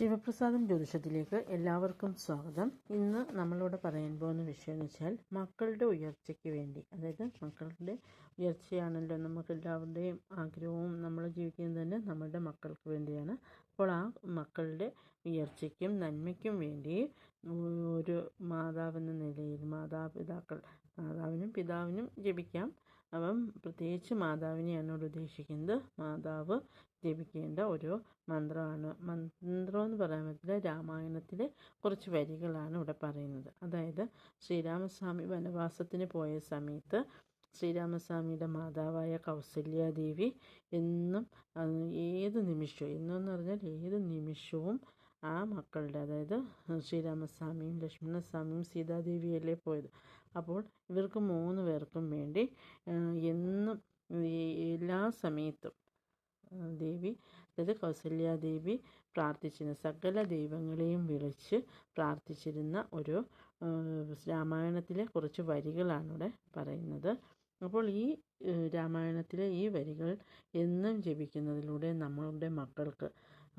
ശിവപ്രസാദം ജ്യോതിഷത്തിലേക്ക് എല്ലാവർക്കും സ്വാഗതം. ഇന്ന് നമ്മളിവിടെ പറയാൻ പോകുന്ന വിഷയം എന്ന് വെച്ചാൽ മക്കളുടെ ഉയർച്ചയ്ക്ക് വേണ്ടി, അതായത് മക്കളുടെ ഉയർച്ചയാണല്ലോ നമുക്ക് എല്ലാവരുടെയും ആഗ്രഹവും. നമ്മൾ ജീവിക്കുന്നത് തന്നെ നമ്മളുടെ മക്കൾക്ക് വേണ്ടിയാണ്. അപ്പോൾ ആ മക്കളുടെ ഉയർച്ചയ്ക്കും നന്മയ്ക്കും വേണ്ടി ഒരു മാതാവെന്ന നിലയിൽ മാതാവിനും പിതാവിനും ജപിക്കാം. അപ്പം പ്രത്യേകിച്ച് മാതാവിനെയാണ് ഇവിടെ ഉദ്ദേശിക്കുന്നത്. മാതാവ് ജപിക്കേണ്ട ഒരു മന്ത്രമാണ്. മന്ത്രം എന്ന് പറയാൻ പറ്റില്ല, രാമായണത്തിലെ കുറച്ച് വരികളാണ് ഇവിടെ പറയുന്നത്. അതായത് ശ്രീരാമസ്വാമി വനവാസത്തിന് പോയ സമയത്ത് ശ്രീരാമസ്വാമിയുടെ മാതാവായ കൗസല്യാദേവി എന്നും ഏത് നിമിഷവും, എന്നെന്ന് പറഞ്ഞാൽ ഏത് നിമിഷവും ആ മക്കളുടെ, അതായത് ശ്രീരാമസ്വാമിയും ലക്ഷ്മണസ്വാമിയും സീതാദേവിയല്ലേ പോയത്. അപ്പോൾ ഇവർക്ക് 3 പേർക്കും വേണ്ടി എന്നും എല്ലാ സമയത്തും ദേവി, അതായത് കൗസല്യാദേവി പ്രാർത്ഥിച്ചിരുന്ന സകല ദൈവങ്ങളെയും വിളിച്ച് പ്രാർത്ഥിച്ചിരുന്ന ഒരു രാമായണത്തിലെ കുറച്ച് വരികളാണ് ഇവിടെ പറയുന്നത്. അപ്പോൾ ഈ രാമായണത്തിലെ ഈ വരികൾ എന്നും ജപിക്കുന്നതിലൂടെ നമ്മളുടെ മക്കൾക്ക്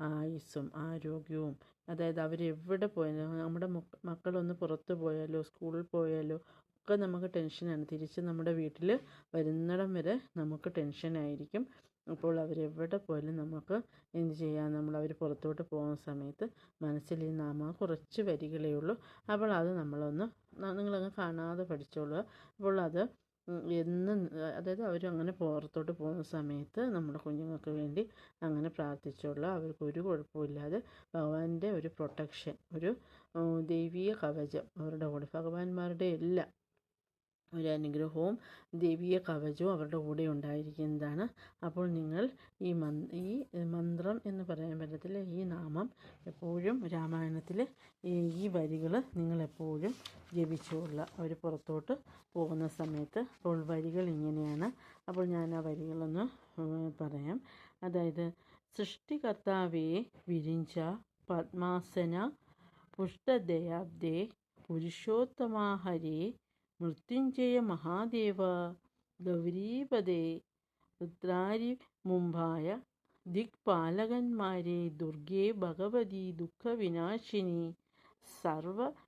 ആയുസ്സും ആരോഗ്യവും, അതായത് അവരെവിടെ പോയാലും, നമ്മുടെ മക്കളൊന്ന് പുറത്ത് പോയാലോ സ്കൂളിൽ പോയാലോ ഒക്കെ നമുക്ക് ടെൻഷനാണ്. തിരിച്ച് നമ്മുടെ വീട്ടിൽ വരുന്നിടം വരെ നമുക്ക് ടെൻഷനായിരിക്കും. അപ്പോൾ അവരെവിടെ പോയാലും നമുക്ക് എന്ത് ചെയ്യാം, അവർ പുറത്തോട്ട് പോകുന്ന സമയത്ത് മനസ്സിൽ ഈ കുറച്ച് വരികളേ ഉള്ളൂ. അപ്പോൾ അത് നിങ്ങളങ്ങ് കാണാതെ പഠിച്ചോളുക. അപ്പോൾ അത് എന്നും, അതായത് അവരങ്ങനെ പുറത്തോട്ട് പോകുന്ന സമയത്ത് നമ്മുടെ കുഞ്ഞുങ്ങൾക്ക് വേണ്ടി അങ്ങനെ പ്രാർത്ഥിച്ചോളുക. അവർക്ക് ഒരു കുഴപ്പമില്ലാതെ ഭഗവാന്റെ ഒരു പ്രൊട്ടക്ഷൻ, ഒരു ദൈവീയ കവചം അവരുടെ കൂടെ, ഭഗവാന്മാരുടെ എല്ലാം ഒരു അനുഗ്രഹവും ദേവീയ കവചവും അവരുടെ കൂടെ ഉണ്ടായിരിക്കുന്നതാണ്. അപ്പോൾ നിങ്ങൾ ഈ മന്ത്രം എന്ന് പറയാൻ പറ്റത്തില്ല, ഈ നാമം എപ്പോഴും രാമായണത്തിൽ ഈ വരികൾ നിങ്ങളെപ്പോഴും ജപിച്ചുകൊള്ളുക അവർ പുറത്തോട്ട് പോകുന്ന സമയത്ത്. അപ്പോൾ വരികൾ ഇങ്ങനെയാണ്. അപ്പോൾ ഞാൻ ആ വരികളൊന്ന് പറയാം. അതായത് സൃഷ്ടികർത്താവേ വിരിഞ്ച പദ്മാസന പുഷ്ടദയാബ്ദേ പുരുഷോത്തമാഹരേ മൃത്യുഞ്ജയ മഹാദേവ ഗൗരീപദേ രുദ്രാരി മുംബായ ദിക്പാലകന്മാരെ ദുർഗേ ഭഗവതി ദുഃഖവിനാശിനി സർവ്വഗതിലയകാരിണി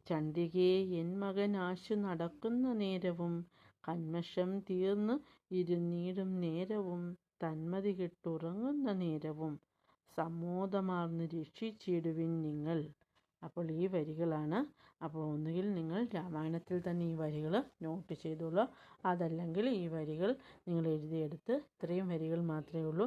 ചണ്ഡികേ എൻ മകൻ ആശു നടക്കുന്ന നേരവും കന്മഷം തീർന്ന് ഇരുന്നീടും നേരവും തന്മതി കെട്ടുറങ്ങുന്ന നേരവും സമ്മോദമാർന്ന് രക്ഷിച്ചിടുവിൻ നിങ്ങൾ. അപ്പോൾ ഈ വരികളാണ്. അപ്പോൾ ഒന്നുകിൽ നിങ്ങൾ രാമായണത്തിൽ തന്നെ ഈ വരികൾ നോട്ട് ചെയ്തോളൂ, അതല്ലെങ്കിൽ ഈ വരികൾ നിങ്ങൾ എഴുതിയെടുത്ത്, ഇത്രയും വരികൾ മാത്രമേ ഉള്ളൂ,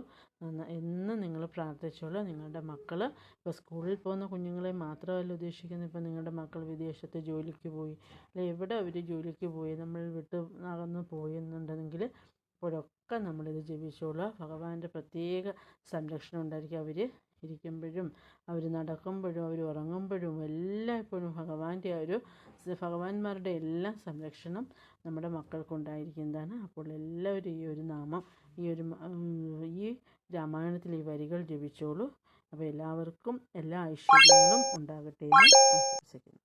എന്നും നിങ്ങൾ പ്രാർത്ഥിച്ചോളൂ. നിങ്ങളുടെ മക്കൾ, ഇപ്പോൾ സ്കൂളിൽ പോകുന്ന കുഞ്ഞുങ്ങളെ മാത്രമല്ല ഉദ്ദേശിക്കുന്നത്, ഇപ്പോൾ നിങ്ങളുടെ മക്കൾ വിദേശത്ത് ജോലിക്ക് പോയി, അല്ലെ എവിടെ അവർ ജോലിക്ക് പോയി, നമ്മൾ അകന്ന് പോയി എന്നുണ്ടെങ്കിൽ ഇപ്പോഴൊക്കെ നമ്മളിത് ജപിച്ചോളുക. ഭഗവാന്റെ പ്രത്യേക സംരക്ഷണം ഉണ്ടായിരിക്കും. അവർ ഇരിക്കുമ്പോഴും അവർ നടക്കുമ്പോഴും അവർ ഉറങ്ങുമ്പോഴും എല്ലായ്പ്പോഴും ഭഗവാന്മാരുടെ എല്ലാ സംരക്ഷണം നമ്മുടെ മക്കൾക്കുണ്ടായിരിക്കുന്നതാണ്. അപ്പോൾ എല്ലാവരും ഈ ഒരു നാമം, ഈ രാമായണത്തിൽ ഈ വരികൾ ജപിച്ചോളൂ. അപ്പോൾ എല്ലാവർക്കും എല്ലാ ഐശ്വര്യങ്ങളും ഉണ്ടാകട്ടെ എന്ന് ആശംസിക്കുന്നു.